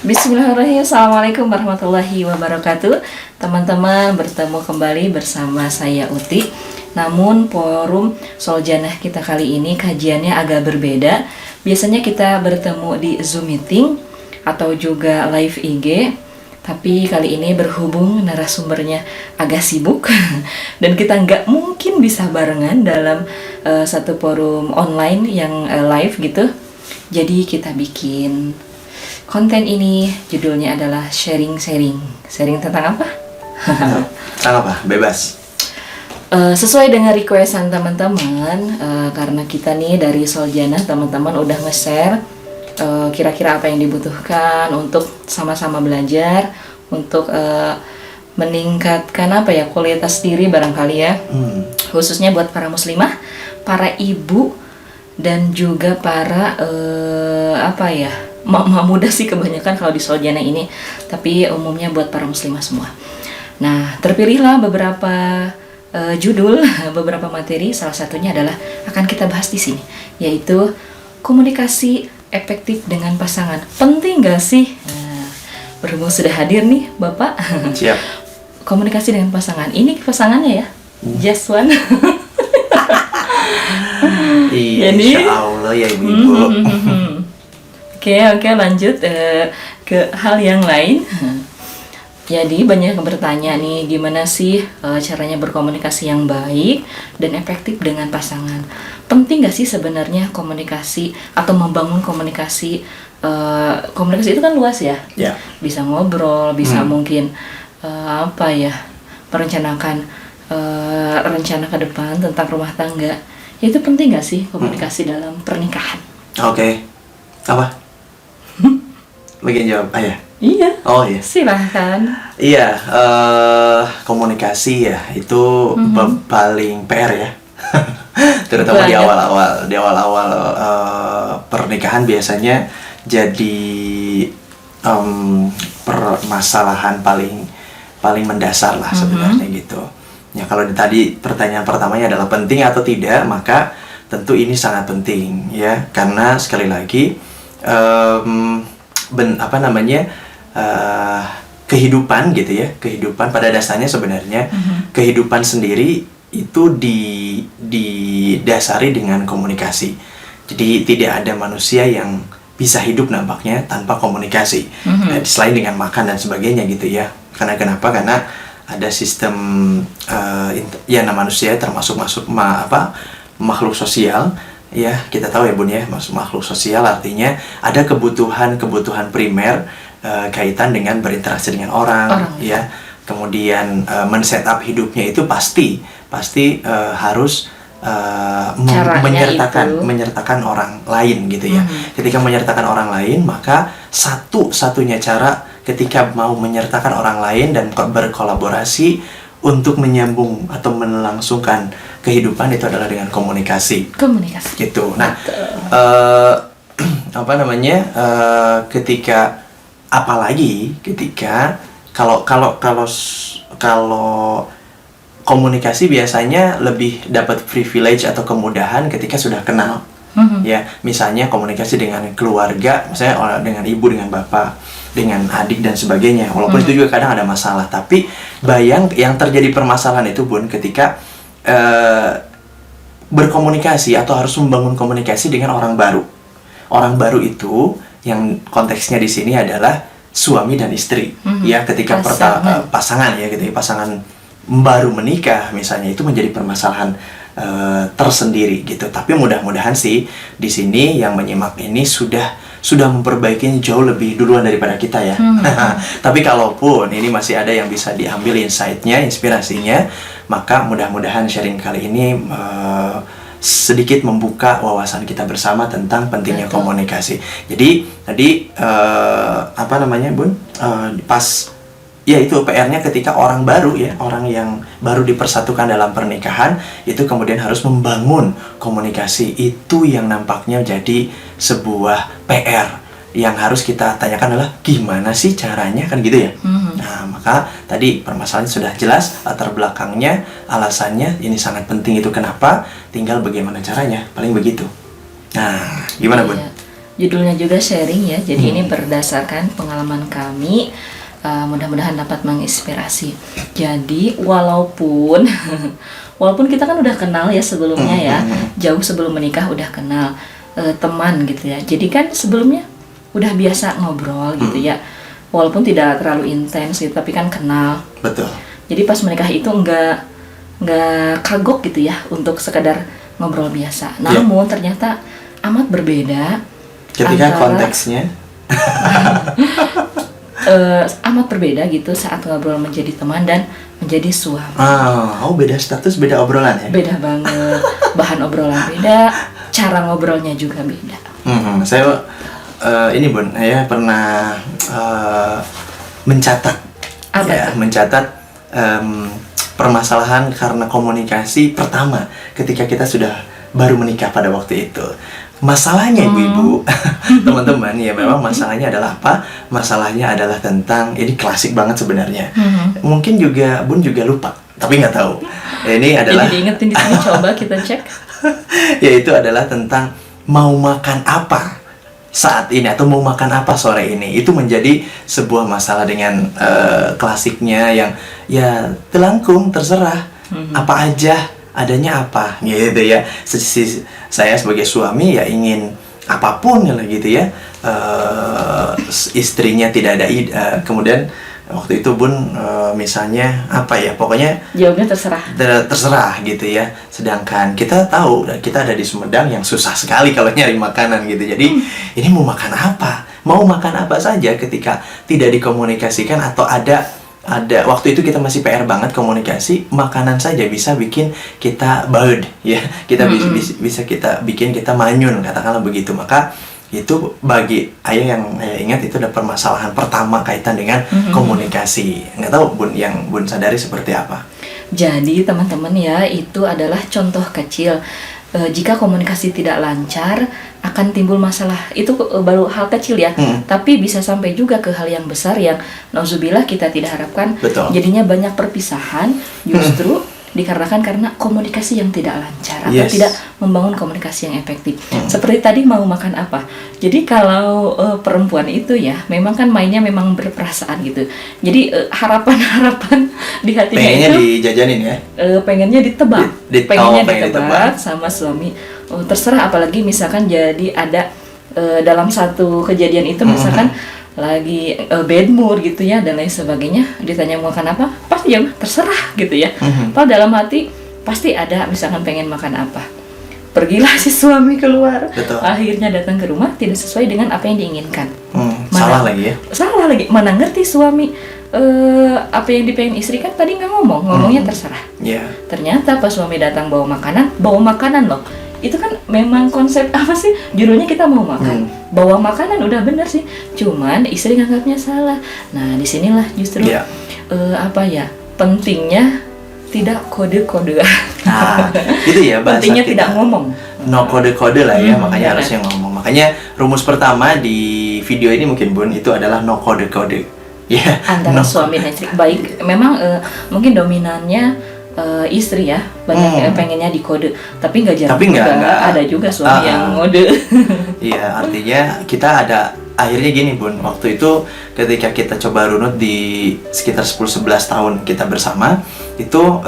Bismillahirrahmanirrahim. Assalamualaikum warahmatullahi wabarakatuh. Teman-teman, bertemu kembali bersama saya Uti. Namun forum Soljanah kita kali ini kajiannya agak berbeda. Biasanya kita bertemu di Zoom meeting atau juga live IG. Tapi kali ini berhubung narasumbernya agak sibuk dan kita nggak mungkin bisa barengan dalam satu forum online yang live gitu. Jadi kita bikin konten ini, judulnya adalah sharing-sharing. Sharing tentang apa? Tentang apa? Bebas. Sesuai dengan requestan teman-teman, karena kita nih dari Soljanah, teman-teman udah nge-share kira-kira apa yang dibutuhkan untuk sama-sama belajar, untuk meningkatkan apa ya, kualitas diri barangkali ya. Khususnya buat para muslimah, para ibu, dan juga para mak-mak muda sih kebanyakan kalau di Soljanah ini, tapi umumnya buat para muslimah semua. Nah, terpilihlah beberapa judul, beberapa materi, salah satunya adalah akan kita bahas di sini, yaitu komunikasi efektif dengan pasangan. Penting gak sih? Nah, berhubung sudah hadir nih Bapak. Siap. Komunikasi dengan pasangan. Ini pasangannya ya? Just one. Iya, insya Allah ya ibu-ibu. Oke, lanjut ke hal yang lain. Jadi banyak yang bertanya nih, gimana sih caranya berkomunikasi yang baik dan efektif dengan pasangan? Penting gak sih sebenarnya komunikasi atau membangun komunikasi? Komunikasi itu kan luas ya. Ya. Bisa ngobrol, bisa mungkin merencanakan rencana ke depan tentang rumah tangga. Itu penting gak sih komunikasi dalam pernikahan? Oke. Apa? Bagian jawab ayah. Iya. Oh iya. Silahkan. Iya, komunikasi ya itu paling PR ya. Terutama di awal-awal pernikahan biasanya jadi permasalahan paling mendasar lah sebenarnya gitu. Ya kalau tadi pertanyaan pertamanya adalah penting atau tidak, maka tentu ini sangat penting ya, karena sekali lagi kehidupan gitu ya, kehidupan pada dasarnya sebenarnya kehidupan sendiri itu didasari dengan komunikasi. Jadi tidak ada manusia yang bisa hidup nampaknya tanpa komunikasi, selain dengan makan dan sebagainya gitu ya. Karena kenapa? Karena ada sistem manusia termasuk makhluk sosial. Ya, kita tahu ya Bun ya, makhluk sosial artinya ada kebutuhan primer kaitan dengan berinteraksi dengan orang. Ya. Kemudian men-setup hidupnya itu pasti harus menyertakan orang lain gitu ya. Ketika menyertakan orang lain, maka satu-satunya cara ketika mau menyertakan orang lain dan berkolaborasi untuk menyambung atau melangsungkan kehidupan itu adalah dengan komunikasi. Gitu. Nah, ketika kalau komunikasi biasanya lebih dapat privilege atau kemudahan ketika sudah kenal. Ya, misalnya komunikasi dengan keluarga, misalnya dengan ibu, dengan bapak, dengan adik dan sebagainya. Walaupun itu juga kadang ada masalah, tapi yang terjadi permasalahan itu Bun ketika berkomunikasi atau harus membangun komunikasi dengan orang baru. Orang baru itu yang konteksnya di sini adalah suami dan istri. Ya, ketika pasangan ya, ketika pasangan baru menikah misalnya, itu menjadi permasalahan tersendiri gitu. Tapi mudah-mudahan sih di sini yang menyimak ini sudah memperbaikinya jauh lebih duluan daripada kita ya. Tapi kalaupun ini masih ada yang bisa diambil insight-nya, inspirasinya, maka mudah-mudahan sharing kali ini sedikit membuka wawasan kita bersama tentang pentingnya komunikasi. Jadi tadi Bun, pas ya itu PR-nya ketika orang baru ya, orang yang baru dipersatukan dalam pernikahan, itu kemudian harus membangun komunikasi. Itu yang nampaknya jadi sebuah PR yang harus kita tanyakan adalah gimana sih caranya, kan gitu ya. Nah, maka tadi permasalahannya sudah jelas, latar belakangnya, alasannya, ini sangat penting itu kenapa, tinggal bagaimana caranya, paling begitu. Nah, gimana Bun? Judulnya juga sharing ya. Jadi ini berdasarkan pengalaman kami. Mudah-mudahan dapat menginspirasi. Jadi walaupun walaupun kita kan udah kenal ya sebelumnya ya, jauh sebelum menikah udah kenal teman gitu ya. Jadi kan sebelumnya udah biasa ngobrol gitu ya. Walaupun tidak terlalu intens gitu, tapi kan kenal. Betul. Jadi pas menikah itu nggak kagok gitu ya untuk sekedar ngobrol biasa. Namun ternyata amat berbeda Ketika konteksnya amat berbeda gitu saat ngobrol menjadi teman dan menjadi suami. Beda status, beda obrolan ya? Beda banget. Bahan obrolan beda, cara ngobrolnya juga beda. Saya ini Bun, saya pernah mencatat. Apa ya, tuh? mencatat permasalahan karena komunikasi pertama ketika kita sudah baru menikah pada waktu itu. Masalahnya ibu-ibu, teman-teman, ya memang masalahnya adalah apa? Masalahnya adalah tentang, ini klasik banget sebenarnya. Mungkin juga Bun juga lupa, tapi nggak tahu. Ini adalah Jadi diingetin di sini, coba kita cek. Yaitu adalah tentang mau makan apa saat ini atau mau makan apa sore ini. Itu menjadi sebuah masalah dengan klasiknya yang ya telangkung, terserah apa aja, adanya apa gitu ya. Saya sebagai suami ya ingin apapun lah gitu ya. Istrinya tidak ada kemudian waktu itu Bun misalnya apa ya, pokoknya Jawabnya terserah. terserah gitu ya. Sedangkan kita tahu kita ada di Sumedang yang susah sekali kalau nyari makanan gitu. Jadi ini mau makan apa? Mau makan apa saja ketika tidak dikomunikasikan atau ada waktu itu kita masih PR banget komunikasi, makanan saja bisa bikin kita baud ya. Kita bisa kita bikin kita manyun, katakanlah begitu. Maka itu bagi ayah yang ingat itu ada permasalahan pertama kaitan dengan komunikasi. Nggak tahu Bun, yang Bun sadari seperti apa? Jadi teman-teman ya, itu adalah contoh kecil. Jika komunikasi tidak lancar akan timbul masalah. Itu baru hal kecil ya, tapi bisa sampai juga ke hal yang besar yang nauzubillah kita tidak harapkan. Betul. Jadinya banyak perpisahan justru dikarenakan karena komunikasi yang tidak lancar atau tidak membangun komunikasi yang efektif. Seperti tadi mau makan apa. Jadi kalau perempuan itu ya memang kan mainnya memang berperasaan gitu. Jadi harapan-harapan di hatinya pengennya itu dijajanin ya. Pengennya ditebak. Pengen Pengennya ditebak ditebak sama suami. Terserah, apalagi misalkan jadi ada dalam satu kejadian itu misalkan lagi bad mood gitu ya dan lain sebagainya, ditanya mau makan apa, pasti ya terserah gitu ya. Padahal dalam hati pasti ada misalkan pengen makan apa. Pergilah si suami keluar. Betul. Akhirnya datang ke rumah tidak sesuai dengan apa yang diinginkan. Salah lagi ya. Salah lagi. Mana ngerti suami apa yang dipengen istri, kan tadi nggak ngomongnya terserah. Ternyata pas suami datang bawa makanan loh. Itu kan memang konsep apa sih, judulnya kita mau makan, bawa makanan udah bener sih, cuman istri nganggapnya salah. Nah disinilah justru apa ya, pentingnya tidak kode-kode. Nah itu ya bahasa pentingnya kita, tidak ngomong, no kode-kode lah ya. Makanya benar. harusnya ngomong. Makanya rumus pertama di video ini mungkin Bun itu adalah no kode-kode ya. Antara suami dan istri. Baik, memang mungkin dominannya istri ya, banyak yang pengennya dikode, tapi nggak jarang juga ada juga suami yang ngode. Iya, artinya kita ada akhirnya gini Bun, waktu itu ketika kita coba runut di sekitar 10-11 tahun kita bersama, itu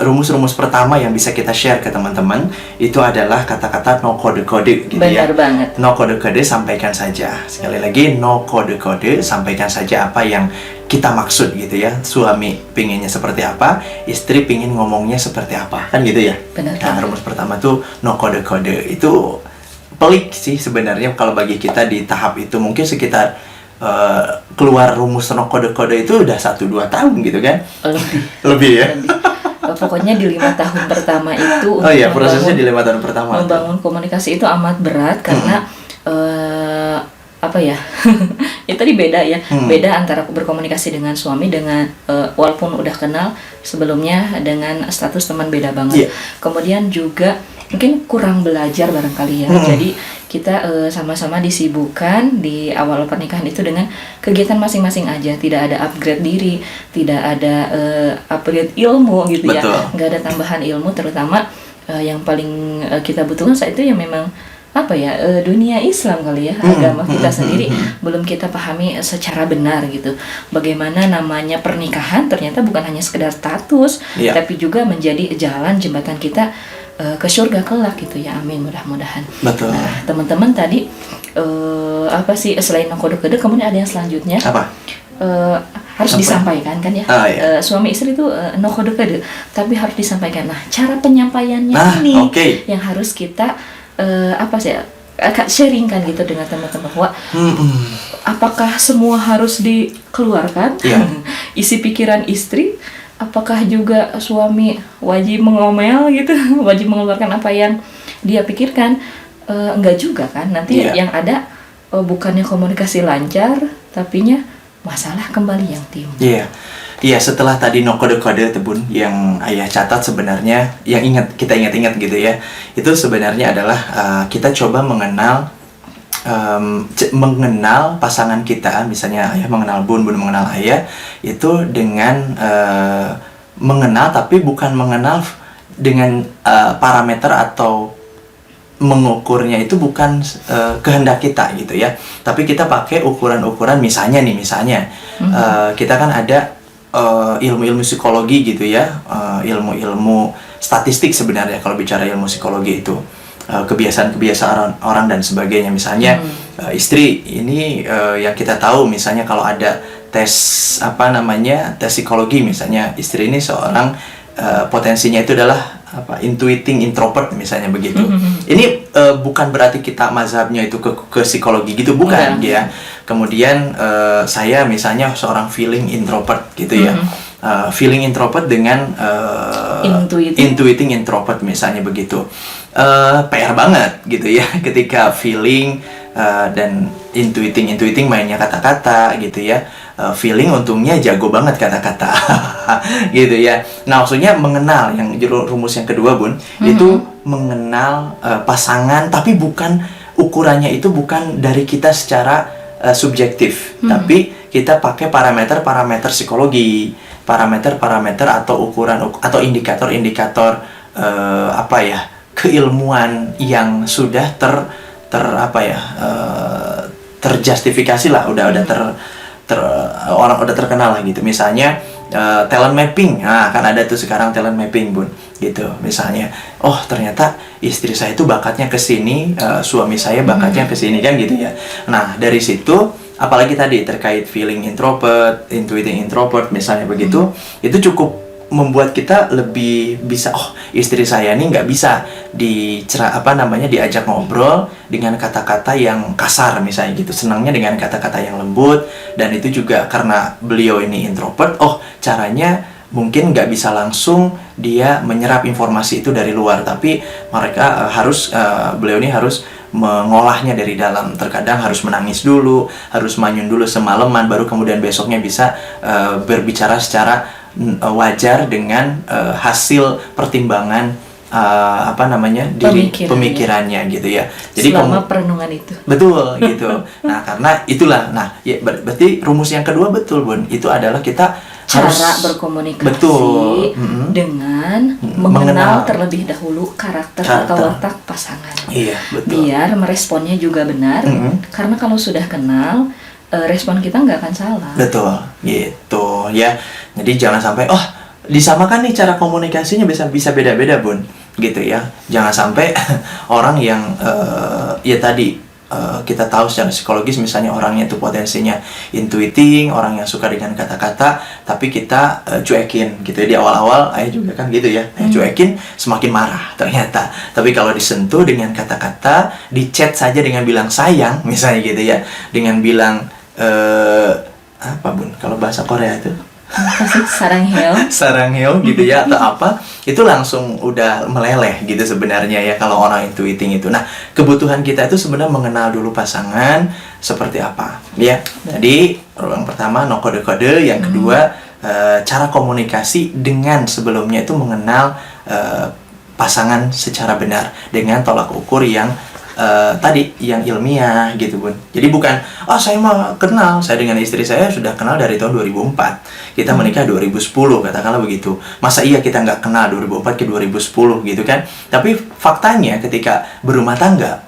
rumus-rumus pertama yang bisa kita share ke teman-teman itu adalah kata-kata no kode-kode gitu. Benar banget. No kode-kode, sampaikan saja. Sekali lagi, no kode-kode, sampaikan saja apa yang kita maksud gitu ya. Suami pinginnya seperti apa, istri pingin ngomongnya seperti apa, kan gitu ya. Benar. Nah, rumus pertama tuh no kode-kode. Itu pelik sih sebenarnya kalau bagi kita di tahap itu. Mungkin sekitar keluar rumus no kode-kode itu udah 1-2 tahun gitu kan. Lebih ya. Pokoknya di 5 tahun pertama itu prosesnya di 5 tahun pertama membangun komunikasi itu amat berat karena apa ya ya tadi beda ya, beda antara berkomunikasi dengan suami dengan walaupun udah kenal sebelumnya dengan status teman, beda banget. Kemudian juga mungkin kurang belajar barangkali ya. Jadi kita sama-sama disibukkan di awal pernikahan itu dengan kegiatan masing-masing aja, tidak ada upgrade diri, tidak ada upgrade ilmu gitu. Betul. Ya, nggak ada tambahan ilmu, terutama yang paling kita butuhkan saat itu ya memang apa ya, dunia Islam kali ya, agama kita sendiri belum kita pahami secara benar gitu. Bagaimana namanya pernikahan ternyata bukan hanya sekedar status, tapi juga menjadi jalan jembatan kita ke surga kelak gitu ya. Amin, mudah-mudahan. Betul. Nah, teman-teman tadi apa sih, selain kode-kode kemudian ada yang selanjutnya Apa? Harus disampaikan kan ya. Suami istri itu no kode-kode, tapi harus disampaikan. Nah, cara penyampaiannya ini yang harus kita apa sih, sharingkan gitu dengan teman-teman bahwa apakah semua harus dikeluarkan isi pikiran istri, apakah juga suami wajib mengomel gitu, wajib mengeluarkan apa yang dia pikirkan. Enggak juga kan, nanti yang ada bukannya komunikasi lancar, tapinya masalah kembali yang timbul. Iya, setelah tadi no kode-kode Tebun yang ayah catat, sebenarnya yang kita ingat-ingat gitu ya, itu sebenarnya adalah kita coba mengenal pasangan kita. Misalnya ayah mengenal bun mengenal ayah, itu dengan mengenal, tapi bukan mengenal dengan parameter atau mengukurnya itu bukan kehendak kita gitu ya, tapi kita pakai ukuran-ukuran. Misalnya kita kan ada ilmu-ilmu psikologi gitu ya, ilmu-ilmu statistik sebenarnya kalau bicara ilmu psikologi itu, kebiasaan-kebiasaan orang dan sebagainya. Misalnya istri ini yang kita tahu, misalnya kalau ada tes tes psikologi, misalnya istri ini seorang potensinya itu adalah intuiting introvert misalnya begitu. Ini bukan berarti kita mazhabnya itu ke psikologi gitu, bukan ya. Kemudian saya misalnya seorang feeling introvert gitu ya. Feeling introvert dengan intuiting introvert misalnya begitu. PR banget gitu ya ketika feeling dan intuiting mainnya kata-kata gitu ya. Feeling untungnya jago banget kata-kata gitu ya. Nah, maksudnya mengenal, yang rumus yang kedua Bun, itu mengenal pasangan, tapi bukan ukurannya itu bukan dari kita secara subjektif, tapi kita pakai parameter psikologi, parameter atau ukuran atau indikator keilmuan yang sudah terjustifikasi lah, udah orang udah terkenal lah gitu. Misalnya talent mapping, kan ada tuh sekarang talent mapping Bun gitu. Misalnya, oh ternyata istri saya itu bakatnya ke sini, suami saya bakatnya ke sini kan gitu ya. Nah, dari situ apalagi tadi terkait feeling introvert, intuiting introvert misalnya begitu, itu cukup membuat kita lebih bisa, oh istri saya ini nggak bisa diajak ngobrol dengan kata-kata yang kasar misalnya gitu, senangnya dengan kata-kata yang lembut. Dan itu juga karena beliau ini introvert, oh caranya mungkin nggak bisa langsung dia menyerap informasi itu dari luar, tapi mereka beliau ini harus mengolahnya dari dalam. Terkadang harus menangis dulu, harus manyun dulu semalaman, baru kemudian besoknya bisa berbicara secara wajar dengan hasil pertimbangan pemikirannya gitu ya. Jadi selama perenungan itu. Betul gitu. Nah, karena itulah, berarti rumus yang kedua betul Bun, itu adalah kita cara berkomunikasi dengan mengenal terlebih dahulu karakter atau watak pasangan. Iya, betul. Biar meresponnya juga benar. Karena kalau sudah kenal, respon kita nggak akan salah. Betul, gitu ya. Jadi jangan sampai disamakan nih cara komunikasinya bisa beda-beda Bun, gitu ya. Jangan sampai orang yang kita tahu secara psikologis, misalnya orangnya itu potensinya intuiting, orang yang suka dengan kata-kata, tapi kita cuekin gitu ya. Di awal-awal ayah juga kan gitu ya, cuekin, semakin marah ternyata. Tapi kalau disentuh dengan kata-kata, di chat saja dengan bilang sayang misalnya gitu ya, dengan bilang apa Bun kalau bahasa Korea itu sarangheo gitu ya, atau apa, itu langsung udah meleleh gitu sebenarnya ya kalau orang intuiting itu. Nah, kebutuhan kita itu sebenarnya mengenal dulu pasangan seperti apa ya. Jadi yang pertama no kode-kode, yang kedua cara komunikasi dengan sebelumnya itu mengenal pasangan secara benar dengan tolak ukur yang tadi yang ilmiah gitu Bun. Jadi bukan, saya mau kenal, saya dengan istri saya sudah kenal dari tahun 2004, kita menikah 2010 katakanlah begitu. Masa iya kita nggak kenal 2004 ke 2010 gitu kan. Tapi faktanya ketika berumah tangga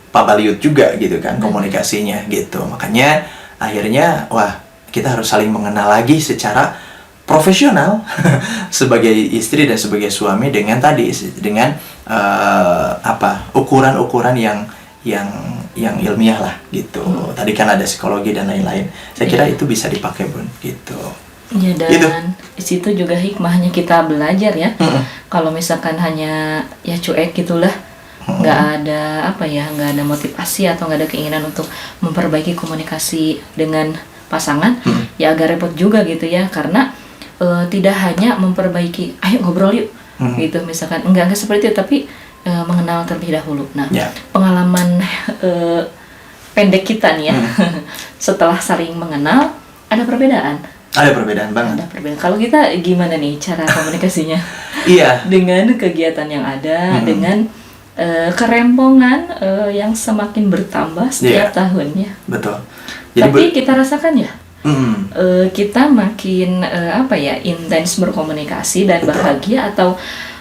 Pak Baliut juga gitu kan komunikasinya gitu. Makanya akhirnya wah, kita harus saling mengenal lagi secara profesional sebagai istri dan sebagai suami dengan ukuran-ukuran yang ilmiah lah gitu. Tadi kan ada psikologi dan lain-lain. Saya kira itu bisa dipakai, Bun, gitu. Ya, dan Gitu. di situ juga hikmahnya kita belajar ya. Kalau misalkan hanya ya cuek gitulah, nggak ada nggak ada motivasi atau nggak ada keinginan untuk memperbaiki komunikasi dengan pasangan, ya agak repot juga gitu ya, karena tidak hanya memperbaiki, ayo ngobrol yuk, gitu misalkan, enggak seperti itu, tapi mengenal terlebih dahulu. Nah, pengalaman pendek kita nih ya, setelah saling mengenal, ada perbedaan. Ada perbedaan banget. Ada perbedaan. Kalau kita gimana nih cara komunikasinya? Iya. Dengan kegiatan yang ada, dengan kerempongan yang semakin bertambah setiap tahunnya. Betul. Tapi kita rasakan ya, kita makin intens berkomunikasi dan bahagia, atau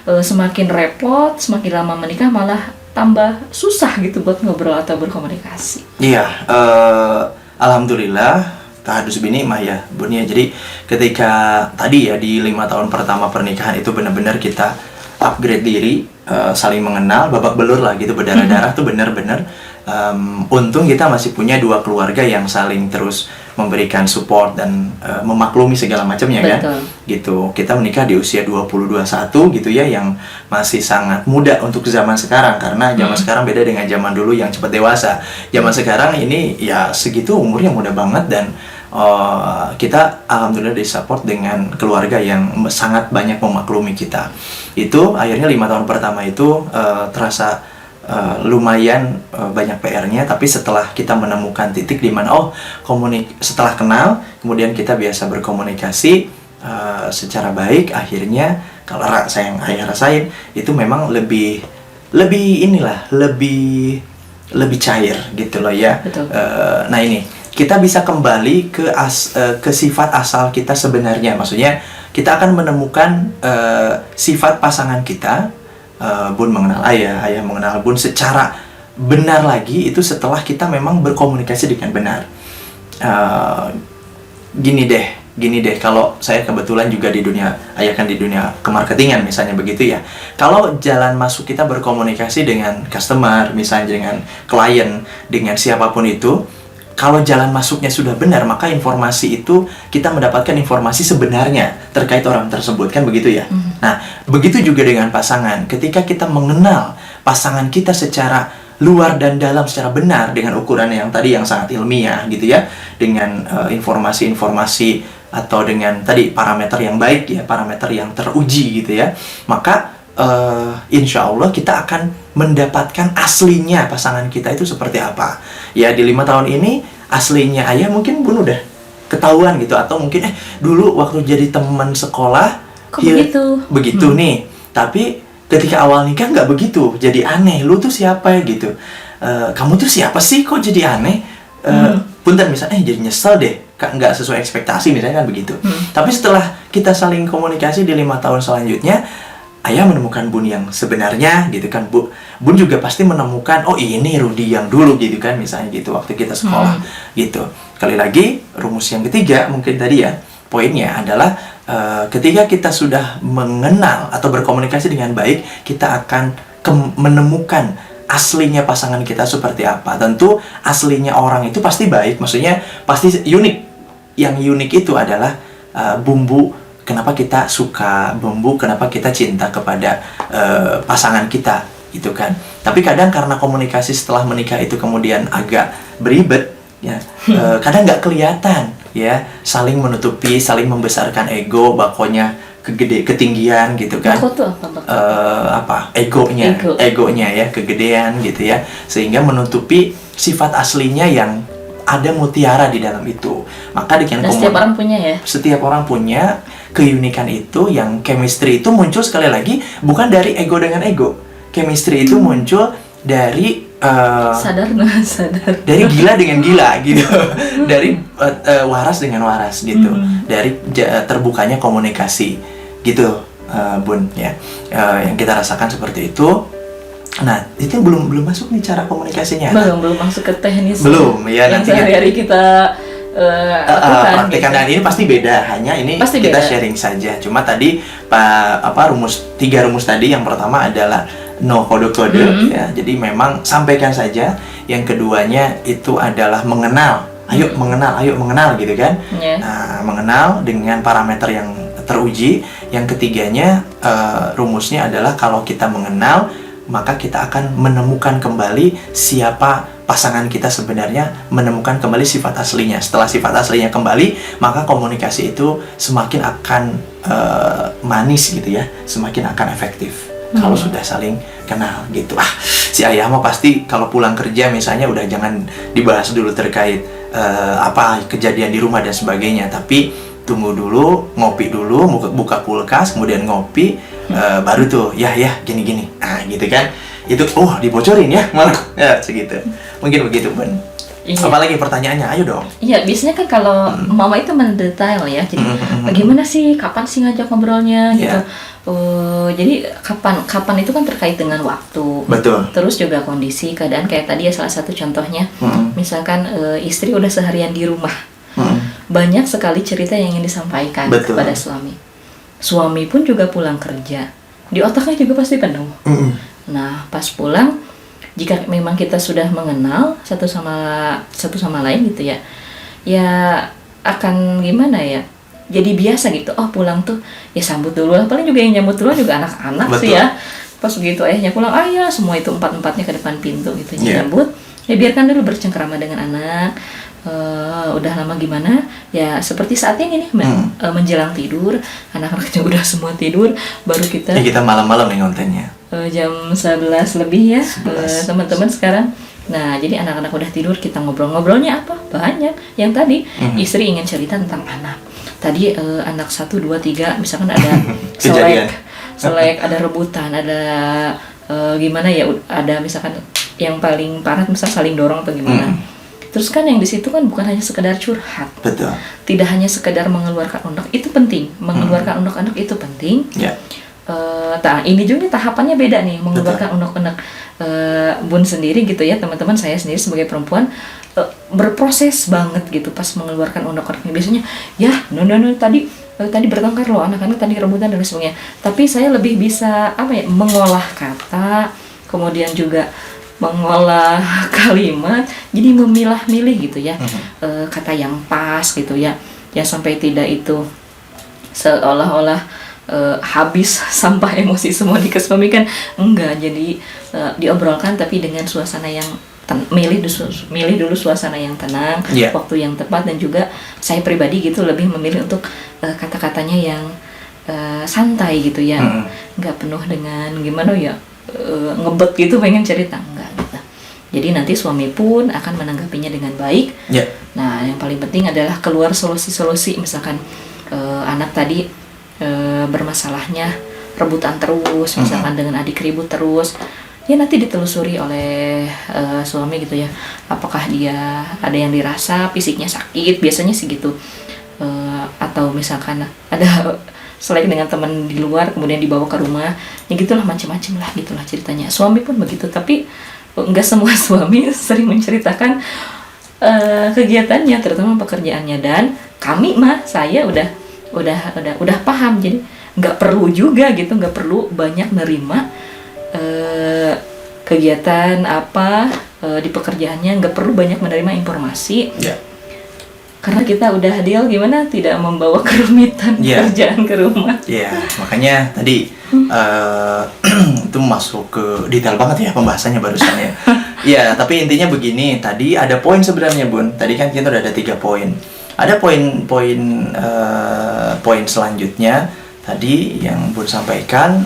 semakin repot, semakin lama menikah malah tambah susah gitu buat ngobrol atau berkomunikasi. Iya, alhamdulillah tahadus binikmah ya, Bun ya. Jadi ketika tadi ya di 5 tahun pertama pernikahan itu benar-benar kita upgrade diri, saling mengenal, babak belur lah gitu, berdarah-darah tuh benar-benar. Untung kita masih punya 2 keluarga yang saling terus memberikan support dan memaklumi segala macamnya kan. Gitu. Kita menikah di usia 20-21 gitu ya, yang masih sangat muda untuk zaman sekarang, karena zaman sekarang beda dengan zaman dulu yang cepat dewasa. Zaman sekarang ini ya segitu umurnya muda banget, dan kita alhamdulillah disupport dengan keluarga yang sangat banyak memaklumi kita. Itu akhirnya 5 tahun pertama itu terasa lumayan banyak PR-nya, tapi setelah kita menemukan titik di mana setelah kenal, kemudian kita biasa berkomunikasi secara baik, akhirnya kalau yang saya rasain itu memang lebih cair gitu loh ya. Nah ini kita bisa kembali ke sifat asal kita sebenarnya, maksudnya kita akan menemukan sifat pasangan kita. Bun mengenal ayah mengenal Bun secara benar lagi itu setelah kita memang berkomunikasi dengan benar. Gini deh, kalau saya kebetulan juga di dunia ayah kan di dunia kemarketingan misalnya begitu ya. Kalau jalan masuk kita berkomunikasi dengan customer, misalnya dengan klien, dengan siapapun itu, kalau jalan masuknya sudah benar, maka informasi itu kita mendapatkan informasi sebenarnya terkait orang tersebut, kan begitu ya. Nah, begitu juga dengan pasangan. Ketika kita mengenal pasangan kita secara luar dan dalam secara benar, dengan ukuran yang tadi yang sangat ilmiah gitu ya, dengan informasi-informasi atau dengan tadi parameter yang baik ya, parameter yang teruji gitu ya, maka insya Allah kita akan mendapatkan aslinya pasangan kita itu seperti apa. Ya, di 5 tahun ini aslinya ayah mungkin Bun udah ketahuan gitu, atau mungkin dulu waktu jadi teman sekolah kok begitu nih, tapi ketika awal nikah nggak begitu, jadi aneh, lu tuh siapa gitu, kamu tuh siapa sih kok jadi aneh, punten misalnya jadi nyesel deh, nggak sesuai ekspektasi misalnya kan begitu. Tapi setelah kita saling komunikasi di 5 tahun selanjutnya, ayah menemukan Bun yang sebenarnya gitu kan. Bun juga pasti menemukan, oh ini Rudi yang dulu gitu kan, misalnya gitu waktu kita sekolah gitu. Kali lagi rumus yang ketiga mungkin tadi ya, poinnya adalah ketika kita sudah mengenal atau berkomunikasi dengan baik, kita akan menemukan aslinya pasangan kita seperti apa. Tentu aslinya orang itu pasti baik, maksudnya pasti unik. Yang unik itu adalah bumbu kenapa kita suka, bumbu kenapa kita cinta kepada pasangan kita gitu kan. Tapi kadang karena komunikasi setelah menikah itu kemudian agak beribet ya, kadang nggak kelihatan ya, saling menutupi, saling membesarkan ego, bakonya ketinggian gitu kan. Bako tuh apa? Egonya ya, kegedean gitu ya, sehingga menutupi sifat aslinya yang ada mutiara di dalam itu. Maka dengan setiap orang punya ya. Setiap orang punya keunikan itu, yang chemistry itu muncul sekali lagi bukan dari ego dengan ego. Chemistry itu muncul dari sadar nggak sadar. Dari gila dengan gila gitu. Dari waras dengan waras gitu. Dari terbukanya komunikasi gitu, Bun ya. Yang kita rasakan seperti itu. Nah, itu belum masuk nih cara komunikasinya. Belum masuk ke teknis. Belum, ya yang nanti sehari-hari kita praktekkan, dan ini pasti beda. Hanya ini pasti kita beda. sharing saja. Cuma tadi tiga rumus tadi, yang pertama adalah no kode-kode, ya. Jadi memang sampaikan saja. Yang keduanya itu adalah mengenal. Ayo mengenal gitu kan. Yeah. Nah, mengenal dengan parameter yang teruji. Yang ketiganya rumusnya adalah kalau kita mengenal, maka kita akan menemukan kembali siapa pasangan kita sebenarnya, menemukan kembali sifat aslinya. Setelah sifat aslinya kembali, maka komunikasi itu semakin akan manis gitu ya, semakin akan efektif kalau sudah saling kenal gitu. Si ayah mah pasti kalau pulang kerja misalnya udah jangan dibahas dulu terkait apa kejadian di rumah dan sebagainya, tapi tunggu dulu, ngopi dulu, buka kulkas, kemudian ngopi, baru tuh ya gini gitu kan. Itu dibocorin ya malah ya segitu, mungkin begitu Bun. Iya. Apalagi pertanyaannya, ayo dong. Iya, biasanya kan kalau mama itu mendetail ya, jadi bagaimana sih, kapan sih ngajak ngobrolnya gitu. Jadi kapan itu kan terkait dengan waktu. Betul. Terus juga kondisi, keadaan, kayak tadi ya salah satu contohnya, misalkan istri udah seharian di rumah, banyak sekali cerita yang ingin disampaikan kepada suami. Suami pun juga pulang kerja, di otaknya juga pasti penuh. Nah, pas pulang, jika memang kita sudah mengenal satu sama lain gitu ya akan gimana ya, jadi biasa gitu. Pulang tuh ya sambut dulu lah, paling juga yang nyambut dulu juga anak-anak sih ya. Pas begitu ayahnya pulang, semua itu empat-empatnya ke depan pintu gitu, nyambut. Ya biarkan dulu bercengkrama dengan anak. Udah lama gimana ya, seperti saat ini nih menjelang tidur, anak-anaknya udah semua tidur, baru kita malam-malam nih kontennya. Jam 11 lebih ya, teman-teman sekarang. Nah, jadi anak-anak udah tidur, kita ngobrolnya apa? Banyak. Yang tadi istri ingin cerita tentang anak. Tadi anak 1, 2, 3 misalkan ada selek, ada rebutan, ada gimana ya, ada misalkan yang paling parah misal saling dorong atau gimana. Terus kan yang di situ kan bukan hanya sekedar curhat. Betul. Tidak hanya sekedar mengeluarkan unek, itu penting. Mengeluarkan unek-unek itu penting. Ya. Ini juga tahapannya beda nih, mengeluarkan unek-unek. Bun sendiri gitu ya, teman-teman, saya sendiri sebagai perempuan berproses banget gitu pas mengeluarkan unek-uneknya. Biasanya ya tadi bertengkar loh, anak-anak tadi rebutan dan sebagainya. Tapi saya lebih bisa mengolah kata, kemudian juga mengolah kalimat, jadi memilah-milih gitu ya, kata yang pas gitu ya, sampai tidak itu seolah-olah habis sampah emosi semua dikesuamikan. Enggak, jadi diobrolkan tapi dengan suasana yang milih dulu suasana yang tenang, waktu yang tepat, dan juga saya pribadi gitu lebih memilih untuk kata-katanya yang santai gitu ya, nggak penuh dengan gimana ya, ngebet gitu pengen cerita, enggak gitu. Jadi nanti suami pun akan menanggapinya dengan baik. Nah, yang paling penting adalah keluar solusi-solusi. Misalkan anak tadi bermasalahnya rebutan terus, misalkan dengan adik ribut terus, ya nanti ditelusuri oleh suami gitu ya, apakah dia ada yang dirasa fisiknya sakit, biasanya sih gitu, atau misalkan ada selain dengan teman di luar kemudian dibawa ke rumah, ya gitulah, macam-macam lah gitulah ceritanya. Suami pun begitu, tapi enggak semua suami sering menceritakan kegiatannya, terutama pekerjaannya. Dan saya udah paham, jadi nggak perlu juga gitu, nggak perlu banyak nerima kegiatan di pekerjaannya, nggak perlu banyak menerima informasi. Karena kita udah deal, gimana tidak membawa kerumitan pekerjaan ke rumah. Makanya tadi itu masuk ke detail banget ya pembahasannya barusan ya. Tapi intinya begini, tadi ada poin sebenarnya Bun. Tadi kan kita udah ada 3 poin. Ada poin selanjutnya tadi yang Bun sampaikan,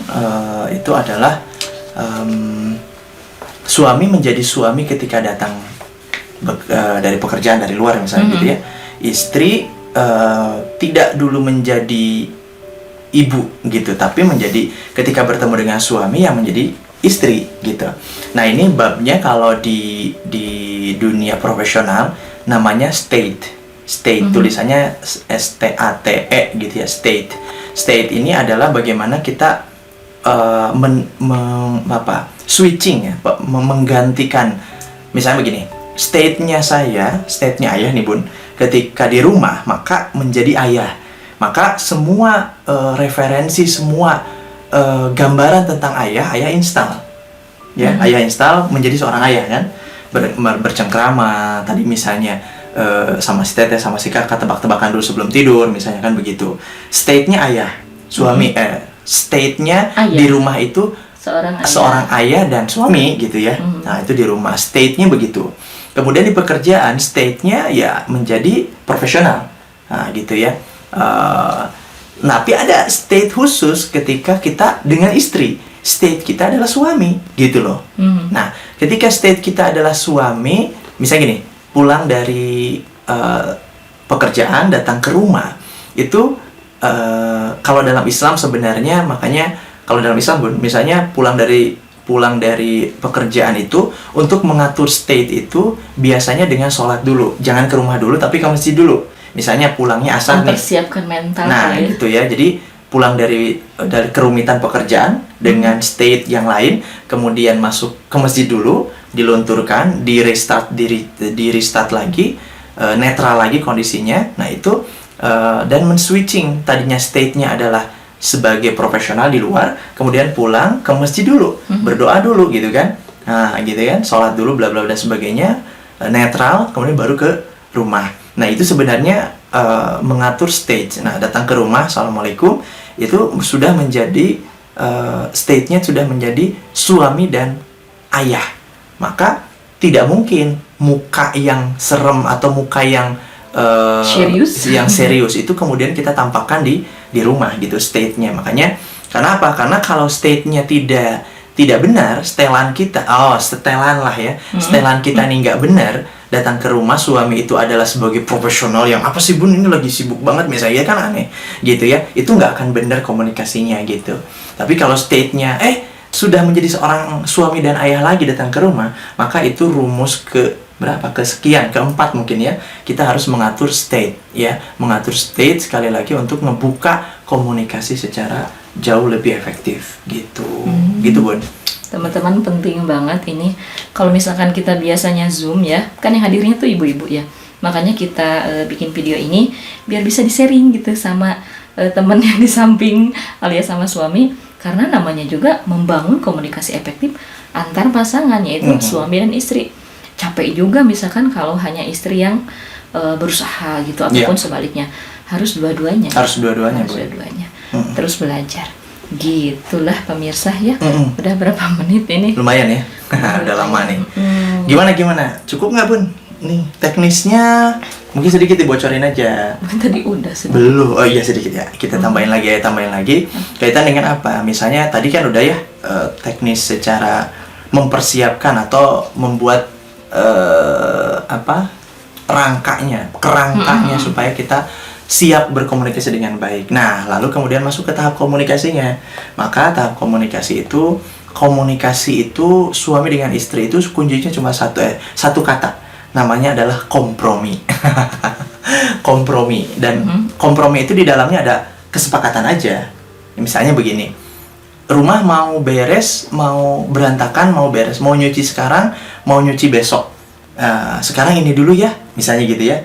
itu adalah suami menjadi suami ketika datang dari pekerjaan dari luar misalnya gitu ya. Istri tidak dulu menjadi ibu gitu, tapi menjadi ketika bertemu dengan suami yang menjadi istri gitu. Nah, ini babnya kalau di dunia profesional namanya state. Tulisannya STATE gitu ya, state. State ini adalah bagaimana kita switching ya, menggantikan. Misalnya begini, state-nya ayah nih bun, ketika di rumah maka menjadi ayah, maka semua referensi, semua gambaran tentang ayah install, ya. Ayah install menjadi seorang ayah kan, bercengkrama tadi misalnya, sama si teteh sama si kakak tebak-tebakan dulu sebelum tidur misalnya kan begitu. State-nya ayah, suami, state-nya di rumah itu seorang ayah dan suami gitu ya. Nah itu di rumah state-nya begitu. Kemudian di pekerjaan state-nya ya menjadi profesional. Nah gitu ya. Tapi ada state khusus ketika kita dengan istri. State kita adalah suami gitu loh. Nah ketika state kita adalah suami, misalnya gini, pulang dari pekerjaan datang ke rumah itu, kalau dalam Islam sebenarnya, makanya kalau dalam Islam bun, misalnya pulang dari pekerjaan itu, untuk mengatur state itu biasanya dengan sholat dulu, jangan ke rumah dulu tapi ke masjid dulu. Misalnya pulangnya asar nih, mempersiapkan mental. nah gitu ya. Jadi pulang dari kerumitan pekerjaan dengan state yang lain, kemudian masuk ke masjid dulu, dilunturkan, di restart lagi, netral lagi kondisinya. Nah itu dan men-switching, tadinya state-nya adalah sebagai profesional di luar, kemudian pulang ke masjid dulu, berdoa dulu gitu kan, nah gitu kan, sholat dulu bla bla dan sebagainya, netral, kemudian baru ke rumah. Nah itu sebenarnya mengatur stage. Nah datang ke rumah, assalamualaikum, itu sudah menjadi stage-nya sudah menjadi suami dan ayah. Maka tidak mungkin muka yang serem atau muka yang serius itu kemudian kita tampakkan di rumah gitu state-nya. Makanya karena apa? Karena kalau state-nya tidak benar, setelan kita, setelan lah ya, setelan kita nih nggak benar, datang ke rumah suami itu adalah sebagai profesional yang apa sih bun, ini lagi sibuk banget misalnya, kan aneh gitu ya, itu nggak akan benar komunikasinya gitu. Tapi kalau state-nya sudah menjadi seorang suami dan ayah lagi datang ke rumah, maka itu rumus keempat mungkin ya, kita harus mengatur state ya, mengatur state sekali lagi untuk membuka komunikasi secara jauh lebih efektif gitu. Gitu bun. Teman-teman, penting banget ini. Kalau misalkan kita biasanya Zoom ya, kan yang hadirnya tuh ibu-ibu ya, makanya kita bikin video ini biar bisa di-sharing gitu sama teman yang di samping alias sama suami, karena namanya juga membangun komunikasi efektif antar pasangan, yaitu suami dan istri. Capek juga misalkan kalau hanya istri yang berusaha gitu, ataupun sebaliknya, harus dua-duanya. Terus belajar. Gitulah pemirsa ya. Udah berapa menit ini? Lumayan ya. Udah lama nih. Gimana? Cukup nggak bun? Nih teknisnya mungkin sedikit dibocorin aja. Bukan tadi udah sedikit. Belum. Oh iya sedikit ya. Kita tambahin lagi. Kaitan dengan apa? Misalnya tadi kan udah ya, teknis secara mempersiapkan atau membuat kerangkanya supaya kita siap berkomunikasi dengan baik. Nah, lalu kemudian masuk ke tahap komunikasinya. Maka tahap komunikasi itu suami dengan istri itu kuncinya cuma satu kata. Namanya adalah kompromi. Kompromi. Dan kompromi itu di dalamnya ada kesepakatan aja. Misalnya begini, rumah mau beres, mau berantakan, mau beres, mau nyuci sekarang, mau nyuci besok. Sekarang ini dulu ya, misalnya gitu ya.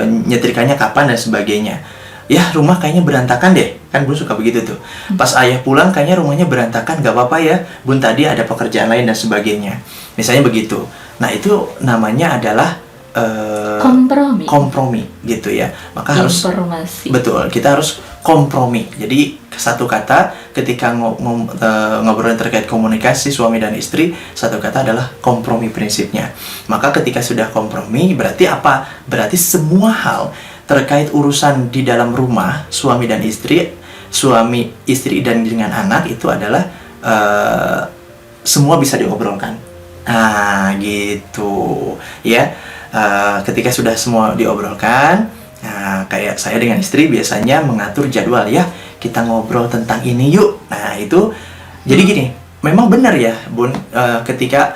Nyetrikanya kapan dan sebagainya. Ya rumah kayaknya berantakan deh, kan bun suka begitu tuh. Pas ayah pulang kayaknya rumahnya berantakan, gak apa-apa ya bun, tadi ada pekerjaan lain dan sebagainya, misalnya begitu. Nah itu namanya adalah kompromi gitu ya. Maka betul, kita harus kompromi. Jadi satu kata ketika ngobrol terkait komunikasi suami dan istri, satu kata adalah kompromi prinsipnya. Maka ketika sudah kompromi, berarti apa? Berarti semua hal terkait urusan di dalam rumah suami dan istri, dan dengan anak itu adalah semua bisa diobrolkan. Nah gitu ya. Ketika sudah semua diobrolkan, nah kayak saya dengan istri biasanya mengatur jadwal ya, kita ngobrol tentang ini yuk. Nah itu jadi gini, memang benar ya bun, ketika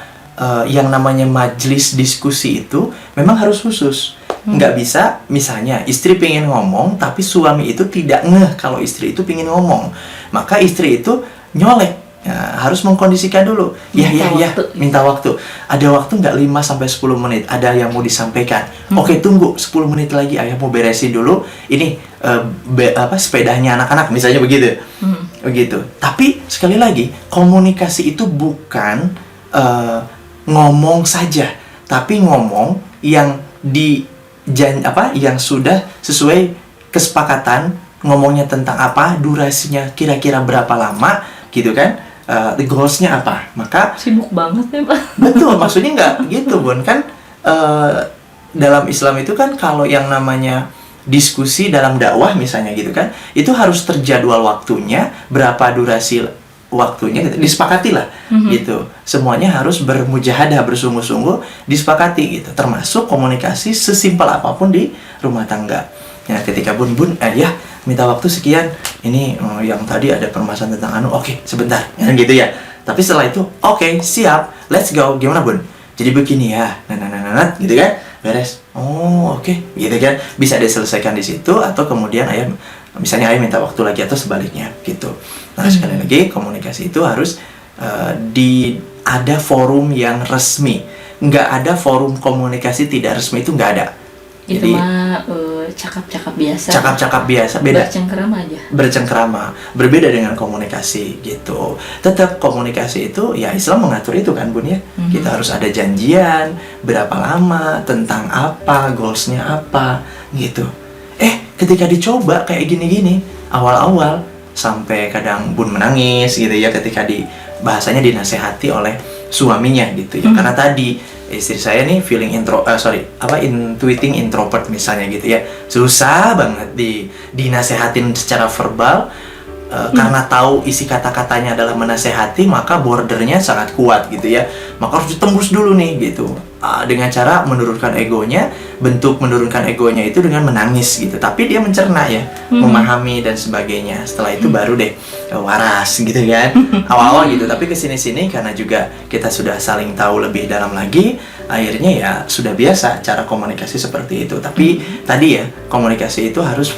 yang namanya majelis diskusi itu memang harus khusus. Nggak bisa, misalnya istri pengen ngomong, tapi suami itu tidak ngeh kalau istri itu pengen ngomong. Maka istri itu nyolek. Ya, harus mengkondisikan dulu. Minta waktu. Ada waktu nggak 5-10 menit? Ada yang mau disampaikan. Oke, tunggu 10 menit lagi, ayah mau beresin dulu. Ini sepedanya anak-anak, misalnya begitu. Begitu. Tapi sekali lagi, komunikasi itu bukan ngomong saja, tapi ngomong yang yang sudah sesuai kesepakatan, ngomongnya tentang apa, durasinya kira-kira berapa lama, gitu kan? Goals-nya apa? Maka sibuk banget ya Pak. betul, maksudnya nggak gitu Bun kan. Dalam Islam itu kan kalau yang namanya diskusi dalam dakwah misalnya gitu kan, itu harus terjadwal waktunya, berapa durasi waktunya gitu, disepakati lah gitu. Semuanya harus bermujahadah, bersungguh-sungguh disepakati gitu, termasuk komunikasi sesimpel apapun di rumah tangga. Ya, ketika bun ya minta waktu sekian, ini yang tadi ada permasalahan tentang oke, sebentar ya, gitu ya. Tapi setelah itu oke, siap, let's go, gimana Bun? Jadi begini ya, gitu kan, beres. Oke, gitu kan, bisa diselesaikan di situ, atau kemudian misalnya ayah minta waktu lagi atau sebaliknya gitu. Nah, sekali lagi komunikasi itu harus ada forum yang resmi. Nggak ada forum komunikasi tidak resmi, itu nggak ada. Itu mah cakap-cakap biasa. Cakap-cakap biasa, beda. Bercengkerama aja. Bercengkerama, berbeda dengan komunikasi gitu. Tetap komunikasi itu, ya Islam mengatur itu kan Bun ya. Kita harus ada janjian, berapa lama, tentang apa, goalsnya apa, gitu. Ketika dicoba kayak gini-gini, awal-awal sampai kadang Bun menangis gitu ya, ketika bahasanya dinasehati oleh suaminya gitu ya. Karena tadi istri saya nih feeling intuiting introvert misalnya gitu ya, susah banget dinasehatin secara verbal. Karena tahu isi kata-katanya adalah menasehati, maka bordernya sangat kuat gitu ya, maka harus ditembus dulu nih gitu, dengan cara menurunkan egonya. Bentuk menurunkan egonya itu dengan menangis gitu, tapi dia mencerna ya, memahami dan sebagainya. Setelah itu baru deh waras gitu kan, awal-awal gitu. Tapi kesini-sini karena juga kita sudah saling tahu lebih dalam lagi, akhirnya ya sudah biasa cara komunikasi seperti itu. Tapi tadi ya, komunikasi itu harus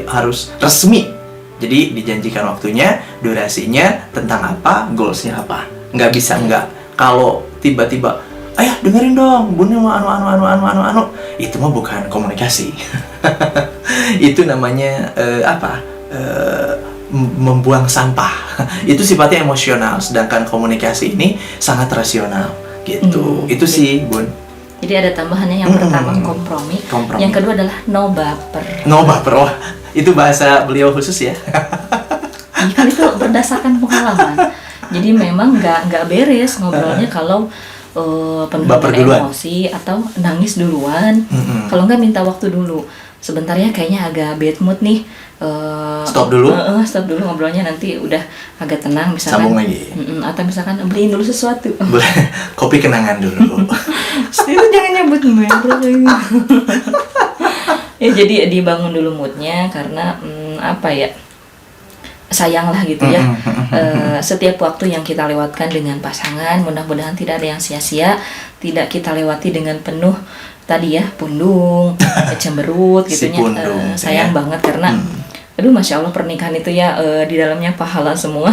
harus resmi. Jadi dijanjikan waktunya, durasinya, tentang apa, goalsnya apa. Nggak bisa nggak. Kalau tiba-tiba, ayah dengerin dong, Bun mau itu mah bukan komunikasi. Itu namanya membuang sampah. Itu sifatnya emosional. Sedangkan komunikasi ini sangat rasional gitu. Itu sih Bun. Jadi ada tambahannya, yang pertama kompromi. Yang kedua adalah no baper. No baper, wah itu bahasa beliau khusus ya. Kan itu berdasarkan pengalaman. Jadi memang nggak beres ngobrolnya kalau penuh dengan emosi atau nangis duluan. Kalau nggak minta waktu dulu. Sebentar ya, kayaknya agak bad mood nih. Stop dulu. Stop dulu ngobrolnya, nanti udah agak tenang misalkan. Sambung lagi. Atau misalkan beliin dulu sesuatu. Kopi kenangan dulu. Itu jangan nyebut merek. Ya, jadi dibangun dulu moodnya, karena sayang lah gitu ya. Setiap waktu yang kita lewatkan dengan pasangan, mudah-mudahan tidak ada yang sia-sia, tidak kita lewati dengan penuh tadi ya, pundung, cemberut gitu ya. Sayang banget, karena Masya Allah, pernikahan itu ya di dalamnya pahala semua.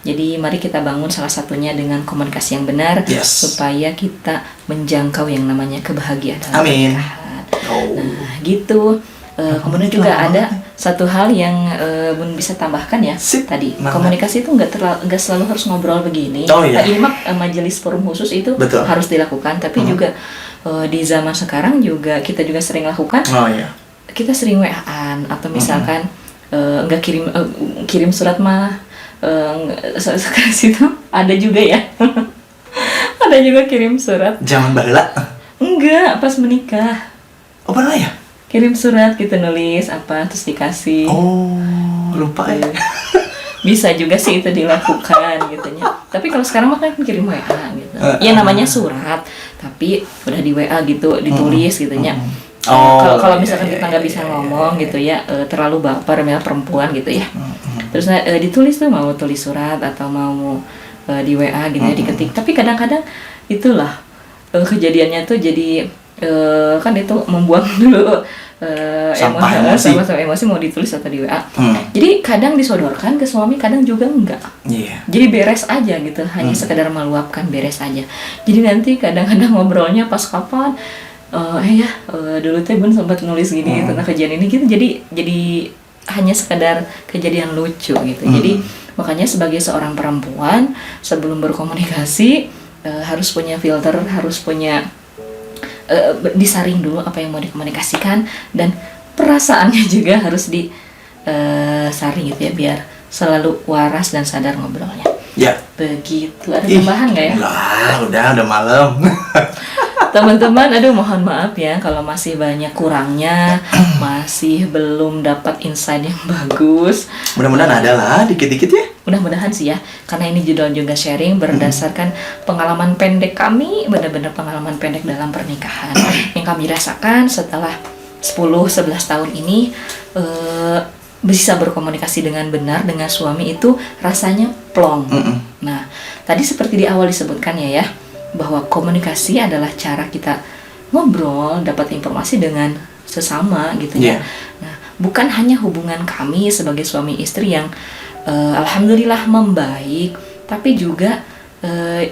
Jadi mari kita bangun salah satunya dengan komunikasi yang benar, supaya kita menjangkau yang namanya kebahagiaan. Amin. Nah gitu. Kemudian juga ada satu hal yang Bun bisa tambahkan ya. Tadi komunikasi itu nggak selalu harus ngobrol begini. Ini mah majelis forum khusus itu harus dilakukan, tapi juga di zaman sekarang juga kita juga sering lakukan. Kita sering WA-an, atau misalkan nggak kirim surat mah sekarang situ ada juga ya. Ada juga kirim surat. Zaman baheula? Enggak, pas menikah. Oh, pernah ya? Kirim surat gitu, nulis apa terus dikasih. Lupa ya. Bisa juga sih itu dilakukan gitunya. Tapi kalau sekarang mah kan kirim WA gitu. Ya namanya surat, tapi udah di WA gitu, ditulis gitunya. Kalau misalkan kita nggak bisa ngomong gitu ya, terlalu baper ya perempuan gitu ya. Terus ditulis tuh, mau tulis surat atau mau di WA gitu ya, diketik. Tapi kadang-kadang itulah kejadiannya tuh jadi kan itu membuang dulu Emosi. sama emosi mau ditulis atau di WA. Jadi kadang disodorkan ke suami, kadang juga enggak. Iya. Jadi beres aja gitu, hanya sekedar meluapkan, beres aja. Jadi nanti kadang-kadang ngobrolnya pas kapan, dulu teh Bun sempat nulis gini tentang kejadian ini gitu. Jadi hanya sekedar kejadian lucu gitu. Jadi makanya sebagai seorang perempuan sebelum berkomunikasi harus punya filter, harus punya disaring dulu apa yang mau dikomunikasikan, dan perasaannya juga harus disaring gitu ya, biar selalu waras dan sadar ngobrolnya. Ya. Begitu. Ada tambahan nggak ya? Udah malam. Teman-teman, mohon maaf ya kalau masih banyak kurangnya, masih belum dapat insight yang bagus. Mudah-mudahan ada lah, dikit-dikit ya. Mudah-mudahan sih ya, karena ini judul juga sharing berdasarkan pengalaman pendek kami, benar-benar pengalaman pendek dalam pernikahan yang kami rasakan setelah 10-11 tahun ini. Bisa berkomunikasi dengan benar dengan suami itu rasanya plong. Nah, tadi seperti di awal disebutkan ya, bahwa komunikasi adalah cara kita ngobrol, dapat informasi dengan sesama gitu ya. Nah, bukan hanya hubungan kami sebagai suami istri yang alhamdulillah membaik, tapi juga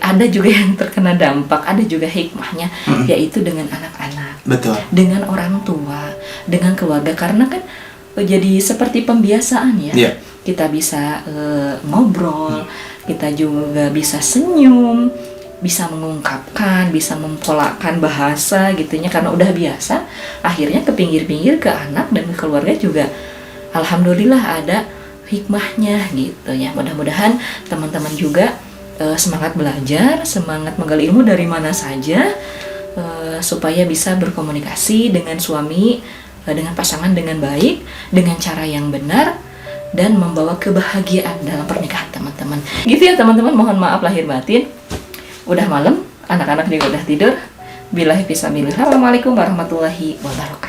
ada juga yang terkena dampak, ada juga hikmahnya, yaitu dengan anak-anak, betul, dengan orang tua, dengan keluarga, karena kan jadi seperti pembiasaan ya. Kita bisa ngobrol, kita juga bisa senyum, bisa mengungkapkan, bisa mempolakan bahasa gitunya, karena udah biasa. Akhirnya ke pinggir-pinggir, ke anak dan ke keluarga juga alhamdulillah ada hikmahnya gitu ya. Mudah-mudahan teman-teman juga semangat belajar, semangat menggali ilmu dari mana saja, supaya bisa berkomunikasi dengan suami, dengan pasangan dengan baik, dengan cara yang benar, dan membawa kebahagiaan dalam pernikahan teman-teman. Gitu ya teman-teman, mohon maaf lahir batin. Udah malam, anak-anak juga udah tidur. Billahi fisabilillah. Assalamualaikum warahmatullahi wabarakatuh.